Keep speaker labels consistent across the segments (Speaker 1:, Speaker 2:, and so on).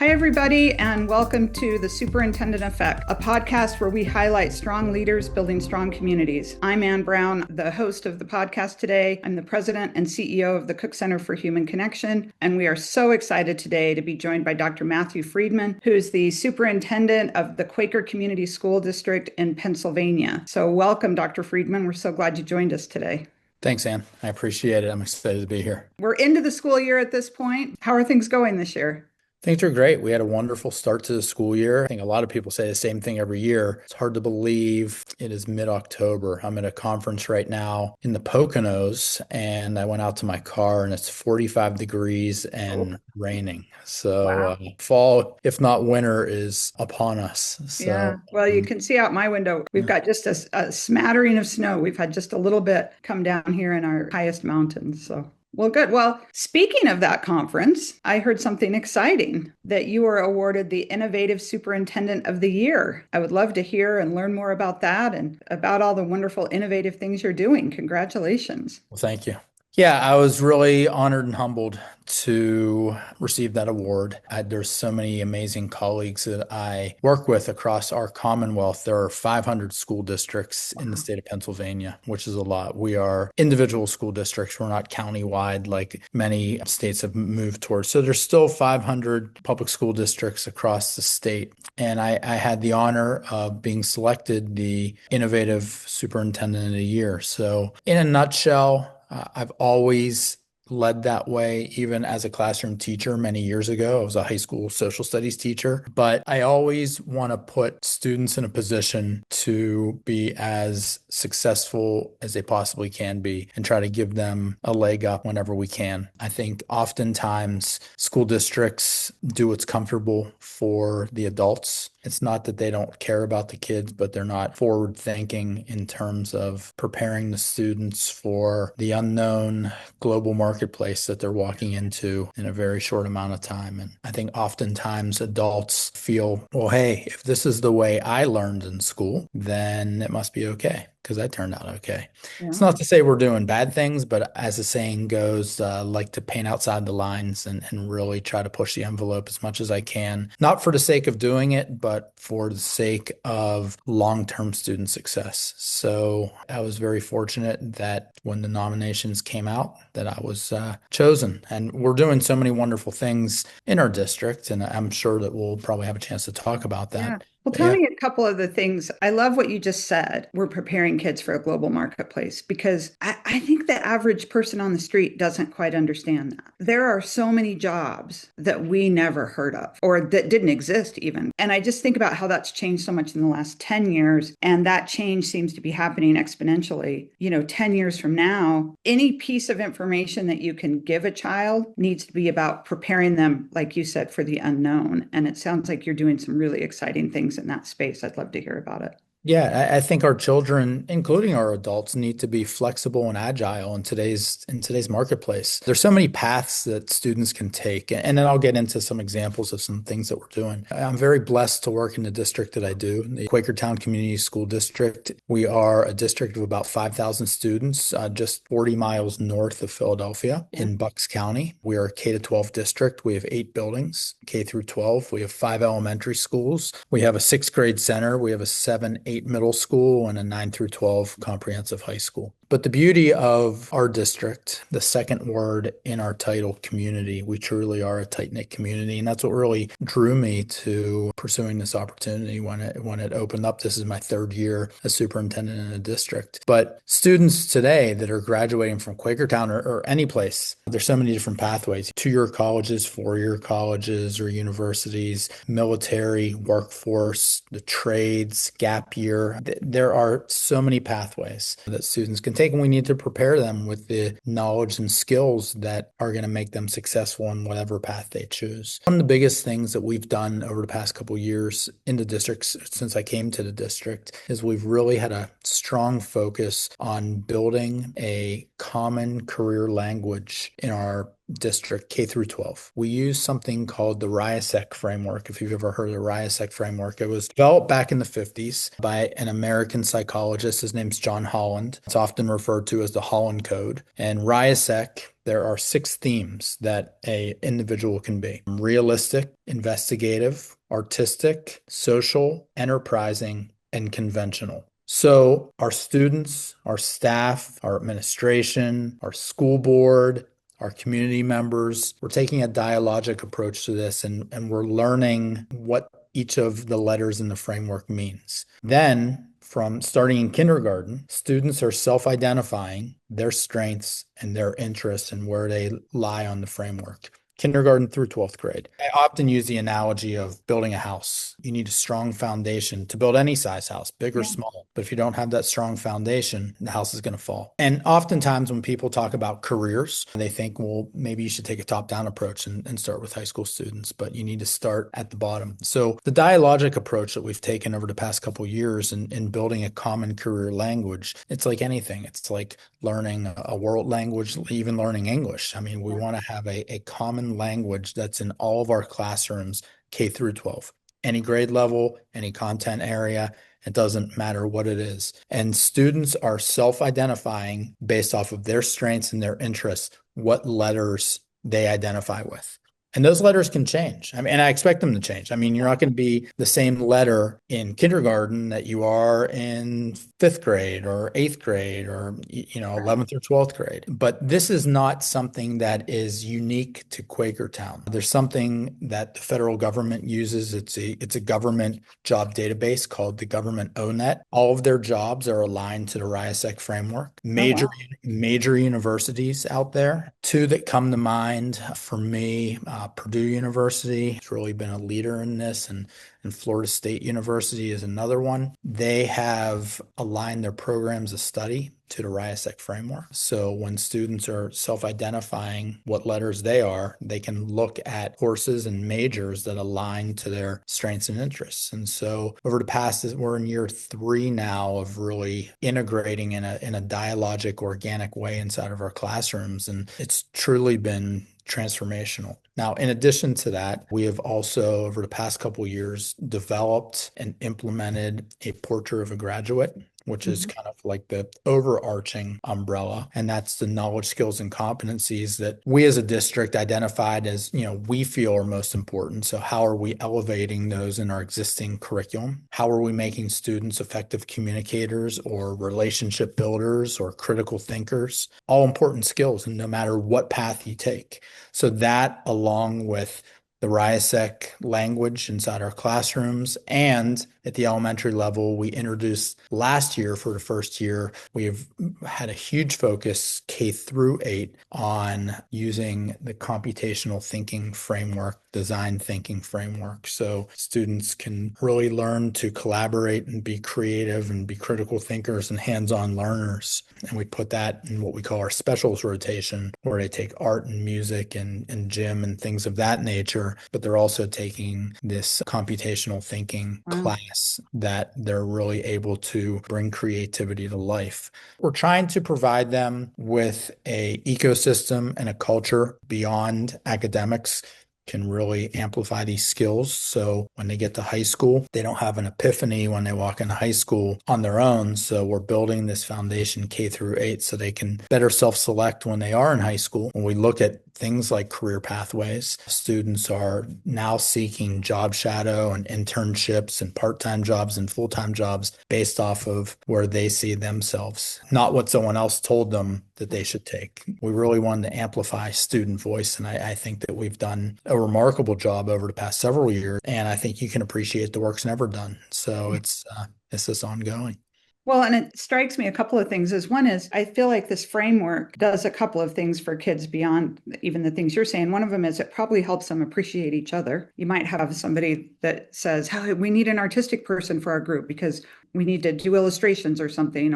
Speaker 1: Hi, everybody, and welcome to the Superintendent Effect, a podcast where we highlight strong leaders building strong communities. I'm Ann Brown, the host of the podcast today. I'm the president and CEO of the Cook Center for Human Connection, and we are so excited today to be joined by Dr. Matthew Friedman, who is the superintendent of the Quaker Community School District in Pennsylvania. So welcome, Dr. Friedman. We're so glad you joined us today.
Speaker 2: Thanks, Ann. I appreciate it. I'm excited to be here.
Speaker 1: We're into the school year at this point. How are things going this year?
Speaker 2: Things are great. We had a wonderful start to the school year. I think a lot of people say the same thing every year. It's hard to believe it is mid-October. I'm at a conference right now in the Poconos, and I went out to my car and it's 45 degrees and raining. So fall, if not winter, is upon us.
Speaker 1: Yeah. Well, you can see out my window, we've got just a smattering of snow. We've had just a little bit come down here in our highest mountains. So. Well, good. Well, speaking of that conference, I heard something exciting that you were awarded the Innovative Superintendent of the Year. I would love to hear and learn more about that and about all the wonderful innovative things you're doing. Congratulations.
Speaker 2: Well, thank you. Yeah, I was really honored and humbled to receive that award. There's so many amazing colleagues that I work with across our Commonwealth. There are 500 school districts in the state of Pennsylvania, which is a lot. We are individual school districts. We're not county-wide like many states have moved towards. So there's still 500 public school districts across the state. And I had the honor of being selected the Innovative Superintendent of the Year. So in a nutshell, I've always led that way, even as a classroom teacher many years ago. I was a high school social studies teacher, but I always want to put students in a position to be as successful as they possibly can be and try to give them a leg up whenever we can. I think oftentimes school districts do what's comfortable for the adults. It's not that they don't care about the kids, but they're not forward thinking in terms of preparing the students for the unknown global marketplace that they're walking into in a very short amount of time. And I think oftentimes adults feel, well, hey, if this is the way I learned in school, then it must be okay, because that turned out okay. Yeah. It's not to say we're doing bad things, but as the saying goes, like to paint outside the lines and really try to push the envelope as much as I can, not for the sake of doing it, but for the sake of long-term student success. So I was very fortunate that when the nominations came out, that I was chosen. And we're doing so many wonderful things in our district, and I'm sure that we'll probably have a chance to talk about that.
Speaker 1: Yeah. Well, tell me a couple of the things. I love what you just said. We're preparing kids for a global marketplace, because I think the average person on the street doesn't quite understand that. There are so many jobs that we never heard of or that didn't exist even. And I just think about how that's changed so much in the last 10 years. And that change seems to be happening exponentially. 10 years from now, any piece of information that you can give a child needs to be about preparing them, like you said, for the unknown. And it sounds like you're doing some really exciting things in that space. I'd love to hear about it.
Speaker 2: Yeah, I think our children, including our adults, need to be flexible and agile in today's marketplace. There's so many paths that students can take, and then I'll get into some examples of some things that we're doing. I'm very blessed to work in the district that I do, the Quakertown Community School District. We are a district of about 5,000 students, just 40 miles north of Philadelphia in Bucks County. We are a K-12 district. We have 8 buildings, K through 12. We have 5 elementary schools. We have a 6th grade center. We have a 7-8 middle school and a 9 through 12 comprehensive high school. But the beauty of our district, the second word in our title, community, we truly are a tight-knit community. And that's what really drew me to pursuing this opportunity when it opened up. This is my 3rd year as superintendent in a district. But students today that are graduating from Quakertown or any place, there's so many different pathways: 2-year colleges, 4-year colleges or universities, military, workforce, the trades, gap year. There are so many pathways that students can take, and we need to prepare them with the knowledge and skills that are going to make them successful in whatever path they choose. One of the biggest things that we've done over the past couple of years in the districts since I came to the district is we've really had a strong focus on building a common career language in our district, K through 12. We use something called the Riasec framework. If you've ever heard of the Riasec framework, it was developed back in the 50s by an American psychologist. His name's John Holland. It's often referred to as the Holland Code. And Riasec, there are 6 themes that a individual can be: realistic, investigative, artistic, social, enterprising, and conventional. So our students, our staff, our administration, our school board, our community members, we're taking a dialogic approach to this, and we're learning what each of the letters in the framework means. Then, from starting in kindergarten, students are self-identifying their strengths and their interests and where they lie on the framework. Kindergarten through 12th grade. I often use the analogy of building a house. You need a strong foundation to build any size house, big or
Speaker 1: Yeah.
Speaker 2: small. But if you don't have that strong foundation, the house is going to fall. And oftentimes when people talk about careers, they think, well, maybe you should take a top-down approach and start with high school students, but you need to start at the bottom. So the dialogic approach that we've taken over the past couple of years in building a common career language, it's like anything. It's like learning a world language, even learning English. I mean, we want to have a common language that's in all of our classrooms, K through 12. Any grade level, any content area, it doesn't matter what it is. And students are self-identifying based off of their strengths and their interests, what letters they identify with. And those letters can change. I mean, and I expect them to change. I mean, you're not going to be the same letter in kindergarten that you are in 5th grade or 8th grade or, 11th or 12th grade. But this is not something that is unique to Quakertown. There's something that the federal government uses. It's a government job database called the Government ONET. All of their jobs are aligned to the Riasec framework.
Speaker 1: Oh, wow.
Speaker 2: Major universities out there. 2 that come to mind for me, Purdue University has really been a leader in this, and Florida State University is another one. They have aligned their programs of study to the Riasec framework. So when students are self-identifying what letters they are, they can look at courses and majors that align to their strengths and interests. And so over the past, we're in year 3 now of really integrating in a dialogic, organic way inside of our classrooms. And it's truly been transformational. Now, in addition to that, we have also, over the past couple of years, developed and implemented a portrait of a graduate, which is kind of like the overarching umbrella. And that's the knowledge, skills, and competencies that we as a district identified as, we feel are most important. So how are we elevating those in our existing curriculum? How are we making students effective communicators or relationship builders or critical thinkers? All important skills, and no matter what path you take. So that, along with the Riasec language inside our classrooms, and at the elementary level, we introduced last year for the first year, we've had a huge focus K through 8 on using the computational thinking framework, design thinking framework. So students can really learn to collaborate and be creative and be critical thinkers and hands-on learners. And we put that in what we call our specials rotation, where they take art and music and gym and things of that nature, but they're also taking this computational thinking class that they're really able to bring creativity to life. We're trying to provide them with a ecosystem and a culture beyond academics, can really amplify these skills. So when they get to high school, they don't have an epiphany when they walk into high school on their own. So we're building this foundation K through 8 so they can better self-select when they are in high school. When we look at things like career pathways, students are now seeking job shadow and internships and part-time jobs and full-time jobs based off of where they see themselves, not what someone else told them that they should take. We really wanted to amplify student voice, and I think that we've done a remarkable job over the past several years, and I think you can appreciate the work's never done. So it's just ongoing.
Speaker 1: Well, and it strikes me a couple of things. One is I feel like this framework does a couple of things for kids beyond even the things you're saying. One of them is it probably helps them appreciate each other. You might have somebody that says, "Hey, we need an artistic person for our group because we need to do illustrations or something,"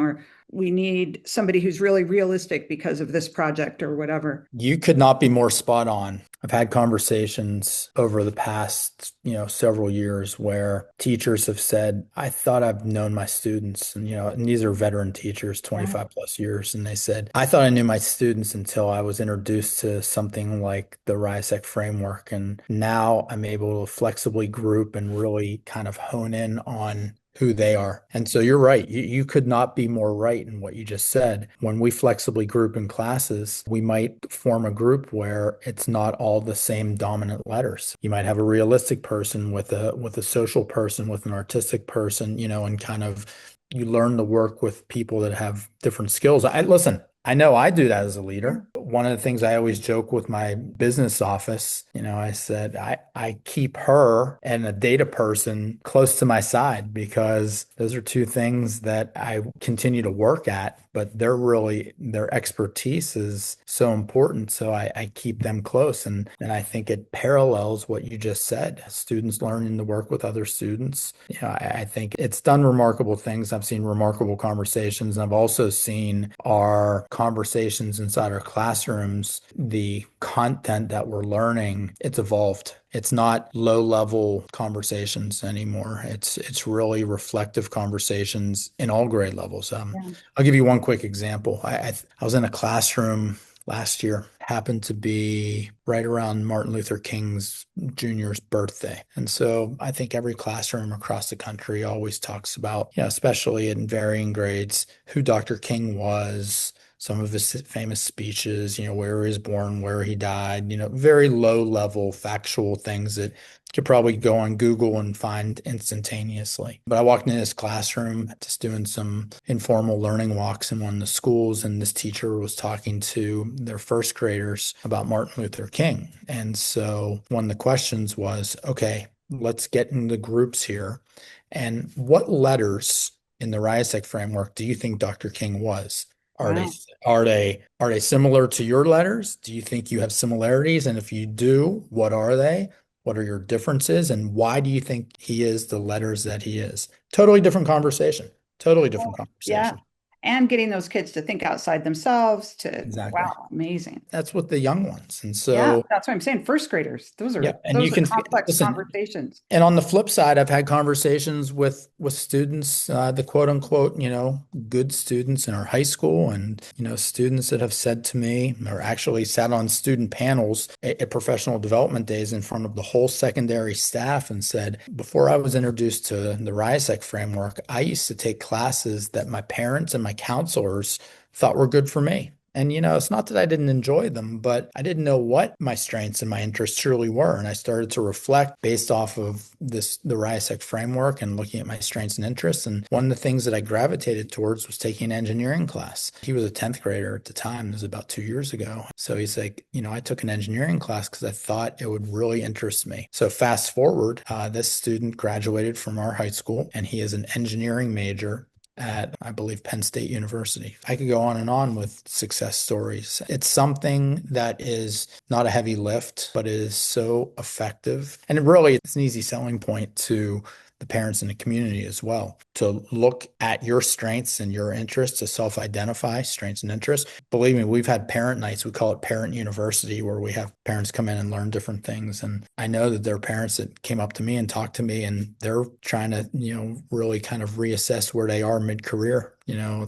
Speaker 1: we need somebody who's really realistic because of this project or whatever.
Speaker 2: You could not be more spot on. I've had conversations over the past, several years where teachers have said, I thought I've known my students, and these are veteran teachers,
Speaker 1: Yeah.
Speaker 2: 25 plus years. And they said, I thought I knew my students until I was introduced to something like the Riasec framework. And now I'm able to flexibly group and really kind of hone in on who they are. And so you're right. You could not be more right in what you just said. When we flexibly group in classes, we might form a group where it's not all the same dominant letters. You might have a realistic person with a social person, with an artistic person, and kind of you learn to work with people that have different skills. I listen, I know I do that as a leader. One of the things I always joke with my business office, I said, I keep her and a data person close to my side because those are two things that I continue to work at, but their expertise is so important. So I keep them close. And I think it parallels what you just said. Students learning to work with other students. I think it's done remarkable things. I've seen remarkable conversations. And I've also seen our conversations inside our classrooms, the content that we're learning, it's evolved. It's not low level conversations anymore. It's really reflective conversations in all grade levels.
Speaker 1: Yeah.
Speaker 2: I'll give you one quick example. I was in a classroom last year, happened to be right around Martin Luther King's Jr.'s birthday. And so I think every classroom across the country always talks about, especially in varying grades, who Dr. King was, some of his famous speeches, where he was born, where he died, very low level factual things that you could probably go on Google and find instantaneously. But I walked into this classroom just doing some informal learning walks in one of the schools, and this teacher was talking to their first graders about Martin Luther King. And so one of the questions was, okay, let's get into groups here. And what letters in the Riasec framework do you think Dr. King was? Are they
Speaker 1: Wow.
Speaker 2: are they similar to your letters? Do you think you have similarities? And if you do, what are they? What are your differences? And why do you think he is the letters that he is? Totally different conversation. Totally different
Speaker 1: Yeah.
Speaker 2: conversation.
Speaker 1: And getting those kids to think outside themselves to,
Speaker 2: Exactly.
Speaker 1: wow, amazing.
Speaker 2: That's what the young ones. And
Speaker 1: Yeah,
Speaker 2: so,
Speaker 1: that's what I'm saying. First graders, those
Speaker 2: yeah,
Speaker 1: are
Speaker 2: and you
Speaker 1: those are
Speaker 2: can
Speaker 1: complex
Speaker 2: listen.
Speaker 1: conversations.
Speaker 2: And on the flip side, I've had conversations with students, the quote unquote, good students in our high school, and students that have said to me, or actually sat on student panels at professional development days in front of the whole secondary staff and said, before I was introduced to the Riasec framework, I used to take classes that my parents and my counselors thought were good for me. And it's not that I didn't enjoy them, but I didn't know what my strengths and my interests truly were. And I started to reflect based off of the Riasec framework and looking at my strengths and interests. And one of the things that I gravitated towards was taking an engineering class. He was a 10th grader at the time. This was about 2 years ago. So he's like, I took an engineering class because I thought it would really interest me. So fast forward, this student graduated from our high school and he is an engineering major at, I believe, Penn State University. I could go on with success stories. It's something that is not a heavy lift, but is so effective. And it really, it's an easy selling point to the parents in the community as well to look at your strengths and your interests, to self-identify strengths and interests. Believe me, we've had parent nights. We call it parent university, where we have parents come in and learn different things. And I know that there are parents that came up to me and talked to me, and they're trying to, really kind of reassess where they are mid-career,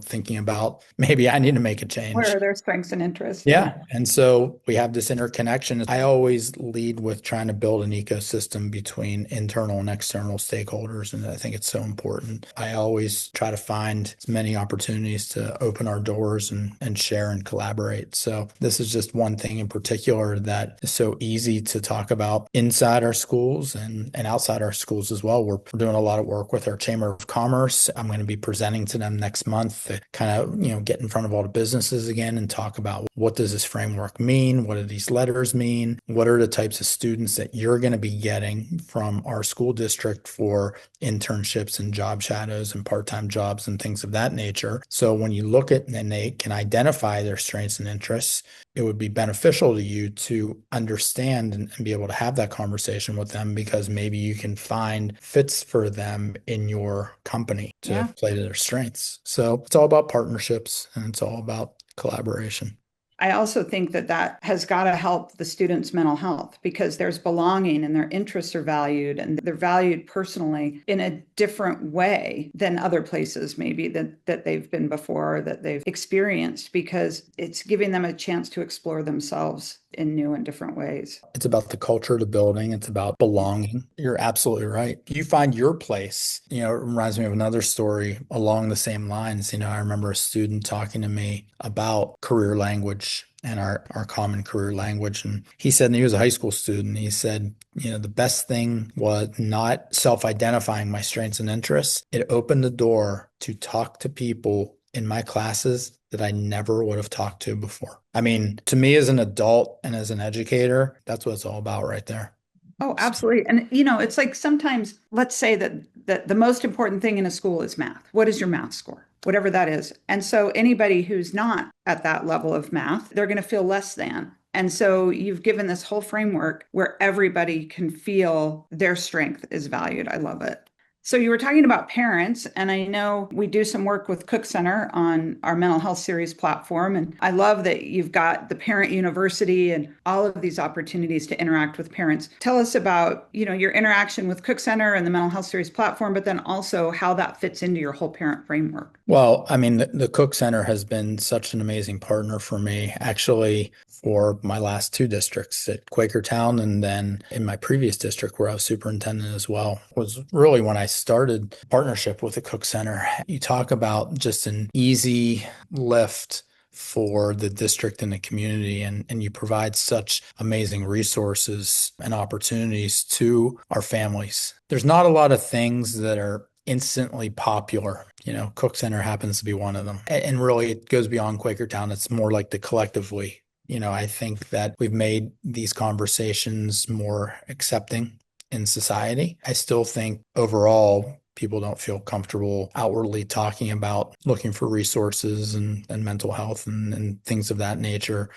Speaker 2: thinking about maybe I need to make a
Speaker 1: Where
Speaker 2: change.
Speaker 1: are their strengths and interests? Yeah.
Speaker 2: Yeah. And so we have this interconnection. I always lead with trying to build an ecosystem between internal and external stakeholders. And I think it's so important. I always try to find as many opportunities to open our doors and share and collaborate. So this is just one thing in particular that is so easy to talk about inside our schools and outside our schools as well. We're doing a lot of work with our Chamber of Commerce. I'm going to be presenting to them next month to kind of, get in front of all the businesses again and talk about what does this framework mean? What do these letters mean? What are the types of students that you're going to be getting from our school district for internships and job shadows and part-time jobs and things of that nature? So when you look at and they can identify their strengths and interests, it would be beneficial to you to understand and be able to have that conversation with them because maybe you can find fits for them in your company to
Speaker 1: Yeah.
Speaker 2: play to their strengths. So it's all about partnerships and it's all about collaboration.
Speaker 1: I also think that that has got to help the students' mental health because there's belonging and their interests are valued and they're valued personally in a different way than other places maybe that they've been before or that they've experienced because it's giving them a chance to explore themselves in new and different ways.
Speaker 2: It's about the culture of the building. It's about belonging. You're absolutely right. You find your place. It reminds me of another story along the same lines. I remember a student talking to me about career language and our common career language. And he said, and he was a high school student, he said, the best thing was not self-identifying my strengths and interests. It opened the door to talk to people in my classes that I never would have talked to before. I mean, to me as an adult and as an educator, that's what it's all about right there.
Speaker 1: Oh, absolutely. And it's like sometimes let's say that the most important thing in a school is math. What is your math score? Whatever that is. And so anybody who's not at that level of math, they're going to feel less than. And so you've given this whole framework where everybody can feel their strength is valued. I love it. So you were talking about parents, and I know we do some work with Cook Center on our mental health series platform. And I love that you've got the parent university and all of these opportunities to interact with parents. Tell us about, your interaction with Cook Center and the mental health series platform, but then also how that fits into your whole parent framework.
Speaker 2: Well, I mean, the Cook Center has been such an amazing partner for me, actually, for my last two districts at Quakertown and then in my previous district where I was superintendent as well, was really when I started partnership with the Cook Center. You talk about just an easy lift for the district and the community, and you provide such amazing resources and opportunities to our families. There's not a lot of things that are instantly popular. Cook Center happens to be one of them. And really, it goes beyond Quakertown. It's more like the collectively. I think that we've made these conversations more accepting in society. I still think overall, people don't feel comfortable outwardly talking about looking for resources and mental health and things of that nature.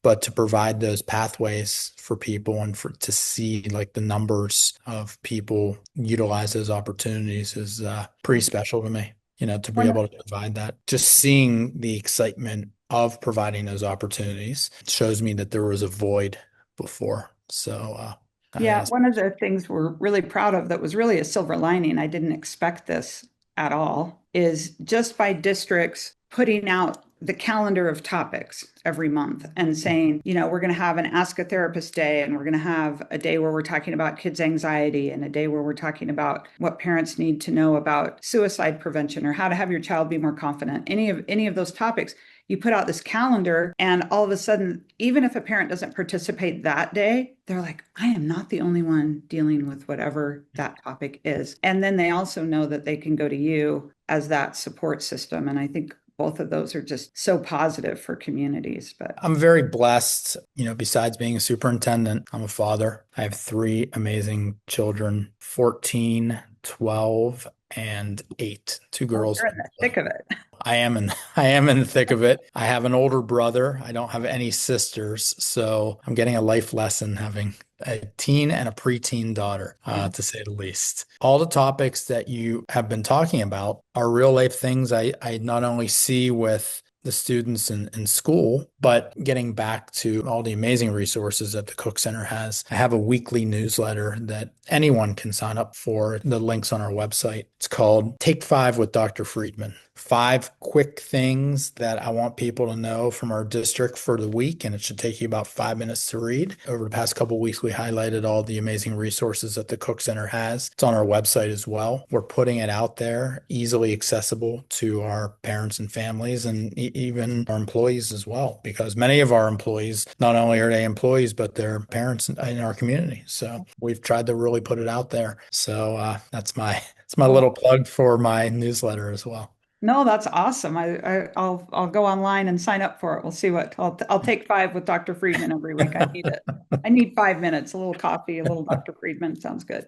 Speaker 2: But to provide those pathways for people and to see like the numbers of people utilize those opportunities is pretty special to me, to be able to provide that. Just seeing the excitement of providing those opportunities shows me that there was a void before. So,
Speaker 1: Yeah, one of the things we're really proud of that was really a silver lining, I didn't expect this at all, is just by districts putting out the calendar of topics every month and saying, we're going to have an Ask a Therapist day, and we're going to have a day where we're talking about kids' anxiety, and a day where we're talking about what parents need to know about suicide prevention or how to have your child be more confident. Any of those topics, you put out this calendar, and all of a sudden, even if a parent doesn't participate that day, they're like, I am not the only one dealing with whatever that topic is. And then they also know that they can go to you as that support system. And I think both of those are just so positive for communities. But
Speaker 2: I'm very blessed, besides being a superintendent, I'm a father. I have three amazing children, 14, 12, and 8, two girls.
Speaker 1: you're in the thick of it.
Speaker 2: I am in the thick of it. I have an older brother. I don't have any sisters, so I'm getting a life lesson having a teen and a preteen daughter, to say the least. All the topics that you have been talking about are real life things I not only see with the students in school, but getting back to all the amazing resources that the Cook Center has. I have a weekly newsletter that anyone can sign up for. The link's on our website. It's called Take 5 with Dr. Friedman. 5 quick things that I want people to know from our district for the week, and it should take you about 5 minutes to read. Over the past couple of weeks, we highlighted all the amazing resources that the Cook Center has. It's on our website as well. We're putting it out there, easily accessible to our parents and families and even our employees as well, because many of our employees, not only are they employees, but they're parents in our community. So we've tried to really put it out there. So it's my little plug for my newsletter as well.
Speaker 1: No, that's awesome. I'll go online and sign up for it. We'll see what I'll take 5 with Dr. Friedman every week. I need it. I need 5 minutes, a little coffee, a little Dr. Friedman. Sounds good.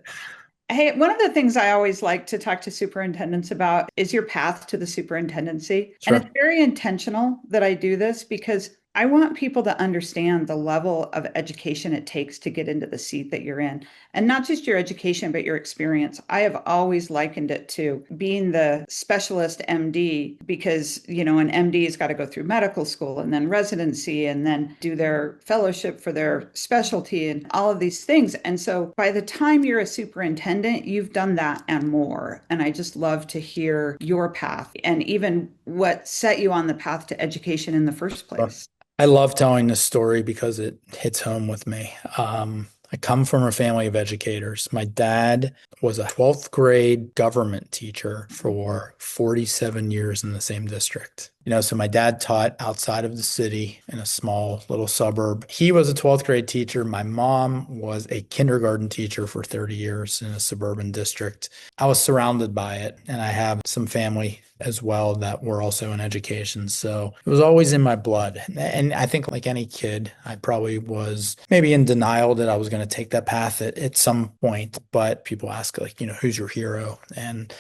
Speaker 1: Hey, one of the things I always like to talk to superintendents about is your path to the superintendency. And it's
Speaker 2: Sure.
Speaker 1: very intentional that I do this because I want people to understand the level of education it takes to get into the seat that you're in. And not just your education, but your experience. I have always likened it to being the specialist MD because, an MD's got to go through medical school and then residency and then do their fellowship for their specialty and all of these things. And so by the time you're a superintendent, you've done that and more. And I just love to hear your path and even what set you on the path to education in the first
Speaker 2: Sure.
Speaker 1: place.
Speaker 2: I love telling this story because it hits home with me. I come from a family of educators. My dad was a 12th grade government teacher for 47 years in the same district. So my dad taught outside of the city in a small little suburb. He was a 12th grade teacher. My mom was a kindergarten teacher for 30 years in a suburban district. I was surrounded by it, and I have some family as well that were also in education. So it was always in my blood. And I think, like any kid, I probably was maybe in denial that I was going to take that path at some point. But people ask, like, who's your hero? And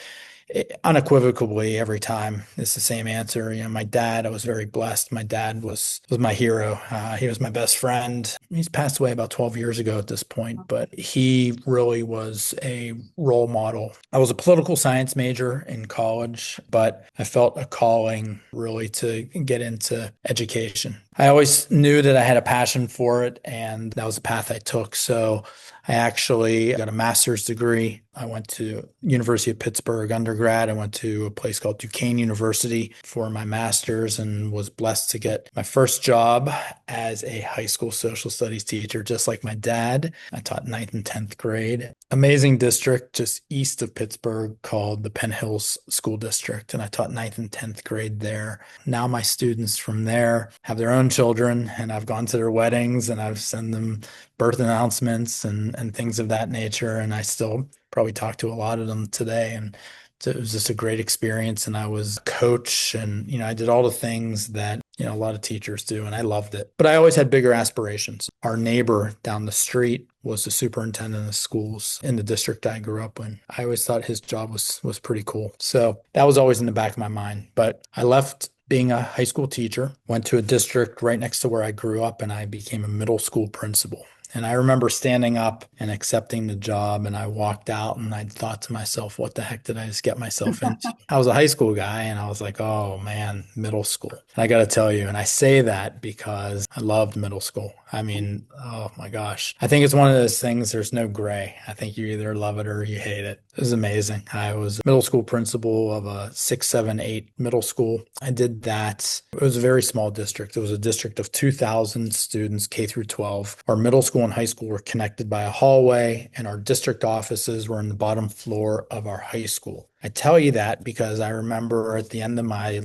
Speaker 2: unequivocally, every time it's the same answer. My dad, I was very blessed. My dad was my hero. He was my best friend. He's passed away about 12 years ago at this point, but he really was a role model. I was a political science major in college, but I felt a calling really to get into education. I always knew that I had a passion for it, and that was the path I took. So I actually got a master's degree. I went to University of Pittsburgh undergrad. I went to a place called Duquesne University for my master's and was blessed to get my first job as a high school social studies teacher, just like my dad. I taught ninth and 10th grade. Amazing district just east of Pittsburgh called the Penn Hills School District, and I taught ninth and 10th grade there. Now my students from there have their own children, and I've gone to their weddings and I've sent them birth announcements and things of that nature. And I still probably talk to a lot of them today. And so it was just a great experience. And I was a coach and, I did all the things that, a lot of teachers do. And I loved it. But I always had bigger aspirations. Our neighbor down the street was the superintendent of schools in the district I grew up in. I always thought his job was pretty cool. So that was always in the back of my mind. But I left being a high school teacher, went to a district right next to where I grew up, and I became a middle school principal. And I remember standing up and accepting the job, and I walked out and I thought to myself, what the heck did I just get myself into? I was a high school guy and I was like, oh man, middle school. And I got to tell you, and I say that because I loved middle school. I mean, oh my gosh. I think it's one of those things, there's no gray. I think you either love it or you hate it. It was amazing. I was middle school principal of a 6, 7, 8 middle school. I did that. It was a very small district. It was a district of 2,000 students, K through 12. Our middle school and high school were connected by a hallway, and our district offices were in the bottom floor of our high school. I tell you that because I remember at the end of my,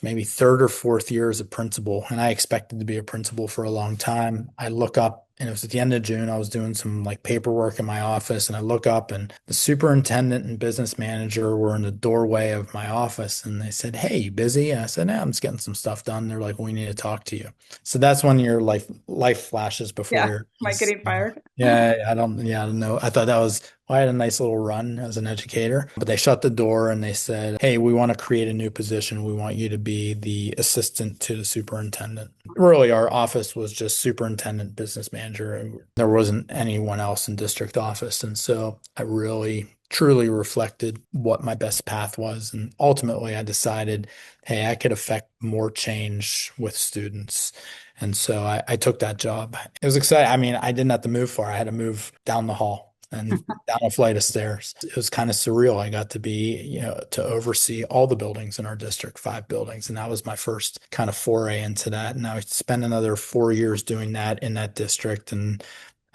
Speaker 2: maybe third or fourth year as a principal, and I expected to be a principal for a long time. I look up, and it was at the end of June. I was doing some paperwork in my office, and I look up, and the superintendent and business manager were in the doorway of my office, and they said, "Hey, you busy?" And I said, "Yeah, I'm just getting some stuff done." They're like, "We need to talk to you." So that's when your life flashes before
Speaker 1: Yeah.
Speaker 2: your
Speaker 1: Am I
Speaker 2: eyes.
Speaker 1: getting fired?
Speaker 2: Yeah, I don't know. I thought that was, well, I had a nice little run as an educator, but they shut the door and they said, "Hey, we want to create a new position. We want you to be the assistant to the superintendent." Really, our office was just superintendent, business manager, and there wasn't anyone else in district office. And so I really truly reflected what my best path was. And ultimately, I decided, hey, I could affect more change with students. And so I took that job. It was exciting. I mean, I didn't have to move far. I had to move down the hall and down a flight of stairs. It was kind of surreal. I got to be, to oversee all the buildings in our district, 5 buildings. And that was my first kind of foray into that. And I spent another 4 years doing that in that district. And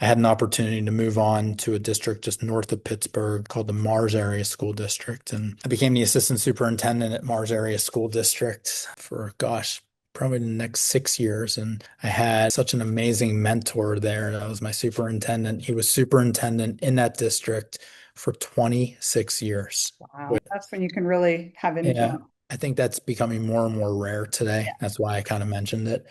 Speaker 2: I had an opportunity to move on to a district just north of Pittsburgh called the Mars Area School District. And I became the assistant superintendent at Mars Area School District for, gosh, probably the next 6 years. And I had such an amazing mentor there. That was my superintendent. He was superintendent in that district for 26 years.
Speaker 1: Wow. That's when you can really have
Speaker 2: Yeah,
Speaker 1: influence.
Speaker 2: I think that's becoming more and more rare today. That's why I kind of mentioned it.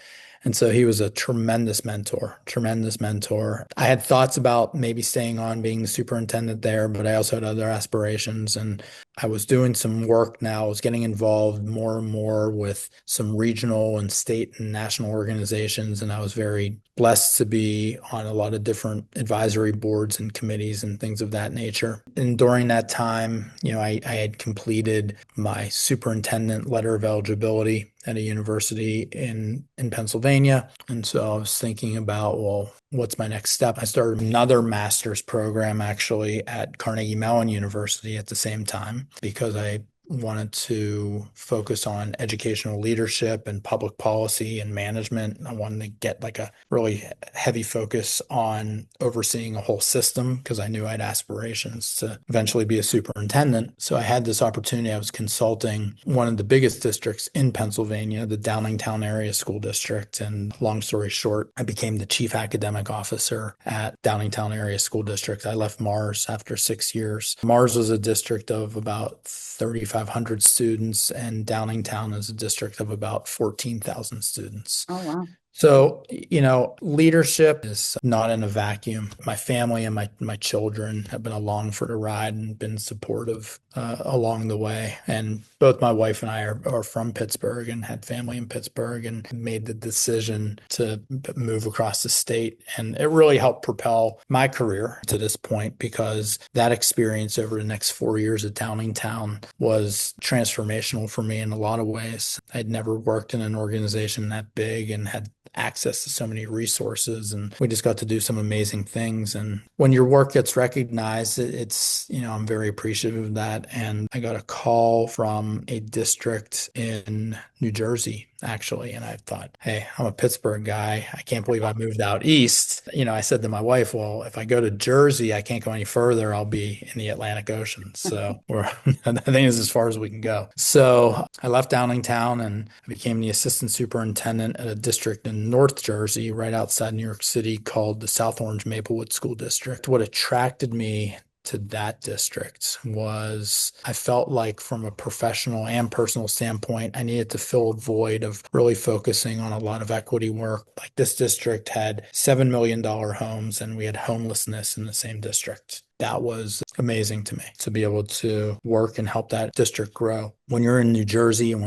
Speaker 2: And so he was a tremendous mentor, tremendous mentor. I had thoughts about maybe staying on being the superintendent there, but I also had other aspirations. And I was doing some work now. I was getting involved more and more with some regional and state and national organizations, and I was very blessed to be on a lot of different advisory boards and committees and things of that nature. And during that time, I had completed my superintendent letter of eligibility at a university in Pennsylvania. And so I was thinking about, well, what's my next step? I started another master's program actually at Carnegie Mellon University at the same time because I wanted to focus on educational leadership and public policy and management. I wanted to get like a really heavy focus on overseeing a whole system because I knew I had aspirations to eventually be a superintendent. So I had this opportunity. I was consulting one of the biggest districts in Pennsylvania, the Downingtown Area School District. And long story short, I became the chief academic officer at Downingtown Area School District. I left Mars after 6 years. Mars was a district of about 3,500 students, and Downingtown is a district of about 14,000 students.
Speaker 1: Oh, wow.
Speaker 2: So, leadership is not in a vacuum. My family and my children have been along for the ride and been supportive along the way. And both my wife and I are from Pittsburgh and had family in Pittsburgh and made the decision to move across the state. And it really helped propel my career to this point because that experience over the next 4 years at Downingtown was transformational for me in a lot of ways. I'd never worked in an organization that big and had access to so many resources, and we just got to do some amazing things. And when your work gets recognized, it's I'm very appreciative of that. And I got a call from a district in New Jersey actually, and I thought, hey, I'm a Pittsburgh guy, I can't believe I moved out east. I said to my wife, well, if I go to Jersey, I can't go any further, I'll be in the Atlantic Ocean. So I think it's as far as we can go. So I left Downingtown and I became the assistant superintendent at a district in North Jersey, right outside New York City, called the South Orange Maplewood School District. What attracted me to that district was I felt like from a professional and personal standpoint, I needed to fill a void of really focusing on a lot of equity work. Like this district had $7 million homes and we had homelessness in the same district. That was amazing to me to be able to work and help that district grow. When you're in New Jersey and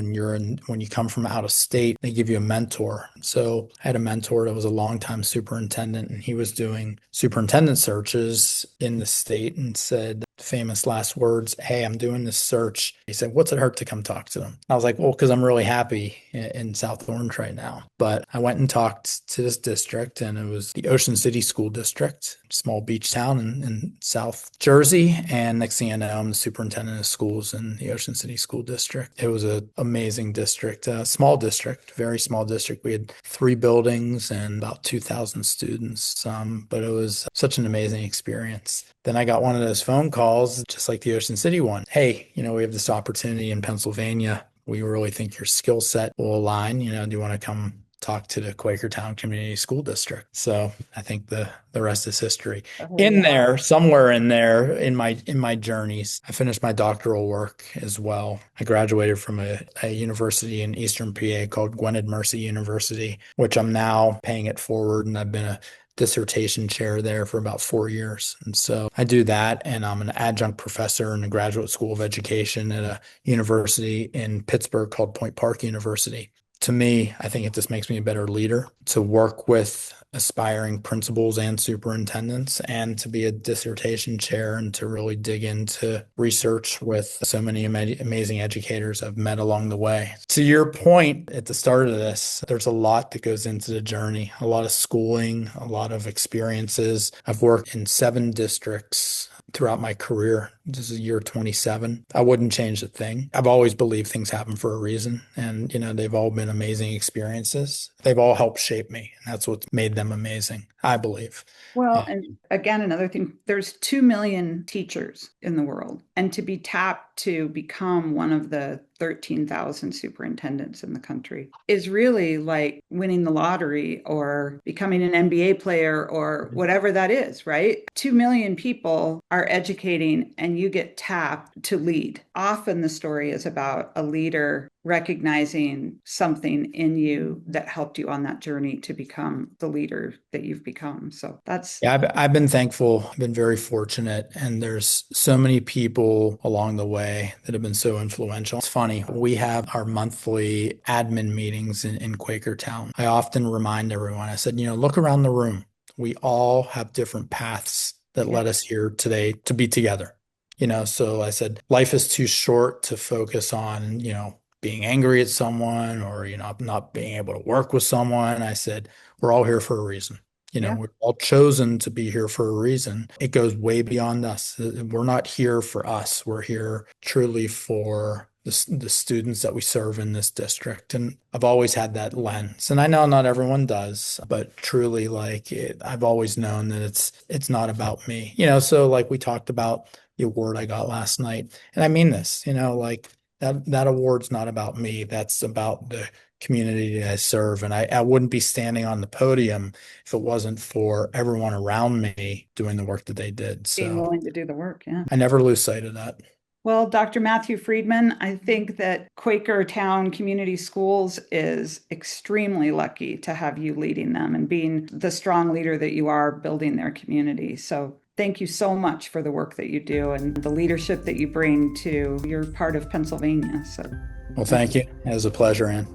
Speaker 2: when you come from out of state, they give you a mentor. So I had a mentor that was a longtime superintendent, and he was doing superintendent searches in the state and said famous last words, hey, I'm doing this search. He said, what's it hurt to come talk to them? I was like, well, because I'm really happy in South Orange right now. But I went and talked to this district, and it was the Ocean City School District, small beach town in South Jersey. And next thing I know, I'm the superintendent of schools in the Ocean City School District. It was an amazing district, a small district, very small district. We had 3 buildings and about 2,000 students. But it was such an amazing experience. Then I got one of those phone calls, just like the Ocean City one. Hey, we have this opportunity in Pennsylvania. We really think your skill set will align. Do you want to come talk to the Quakertown Community School District? So I think the rest is history.
Speaker 1: Oh,
Speaker 2: In
Speaker 1: yeah.
Speaker 2: there, somewhere in there, in my journeys, I finished my doctoral work as well. I graduated from a university in Eastern PA called Gwynedd Mercy University, which I'm now paying it forward, and I've been a dissertation chair there for about 4 years. And so I do that, and I'm an adjunct professor in the Graduate School of Education at a university in Pittsburgh called Point Park University. To me, I think it just makes me a better leader to work with aspiring principals and superintendents and to be a dissertation chair and to really dig into research with so many amazing educators I've met along the way. To your point at the start of this, there's a lot that goes into the journey, a lot of schooling, a lot of experiences. I've worked in 7 districts throughout my career. This is year 27. I wouldn't change a thing. I've always believed things happen for a reason. And, they've all been amazing experiences. They've all helped shape me. And that's what's made them amazing, I believe.
Speaker 1: Well, and again, another thing, there's 2 million teachers in the world. And to be tapped to become one of the 13,000 superintendents in the country is really like winning the lottery or becoming an NBA player or whatever that is, right? 2 million people are educating and you get tapped to lead. Often the story is about a leader recognizing something in you that helped you on that journey to become the leader that you've become. So that's
Speaker 2: Yeah, I've been thankful. I've been very fortunate. And there's so many people along the way that have been so influential. It's funny, we have our monthly admin meetings in Quakertown. I often remind everyone, I said, look around the room. We all have different paths that
Speaker 1: yeah,
Speaker 2: led us here today to be together. So I said, life is too short to focus on, being angry at someone or, not being able to work with someone. I said, we're all here for a reason.
Speaker 1: yeah.
Speaker 2: We're all chosen to be here for a reason. It goes way beyond us. We're not here for us. We're here truly for the students that we serve in this district. And I've always had that lens. And I know not everyone does, but truly I've always known that it's not about me. So like we talked about the award I got last night. And I mean this, that award's not about me. That's about the community that I serve. And I wouldn't be standing on the podium if it wasn't for everyone around me doing the work that they did.
Speaker 1: Being
Speaker 2: So
Speaker 1: willing to do the work. Yeah.
Speaker 2: I never lose sight of that.
Speaker 1: Well, Dr. Matthew Friedman, I think that Quakertown Community Schools is extremely lucky to have you leading them and being the strong leader that you are building their community. So thank you so much for the work that you do and the leadership that you bring to your part of Pennsylvania. So
Speaker 2: Well, thank you. It was a pleasure, Ann.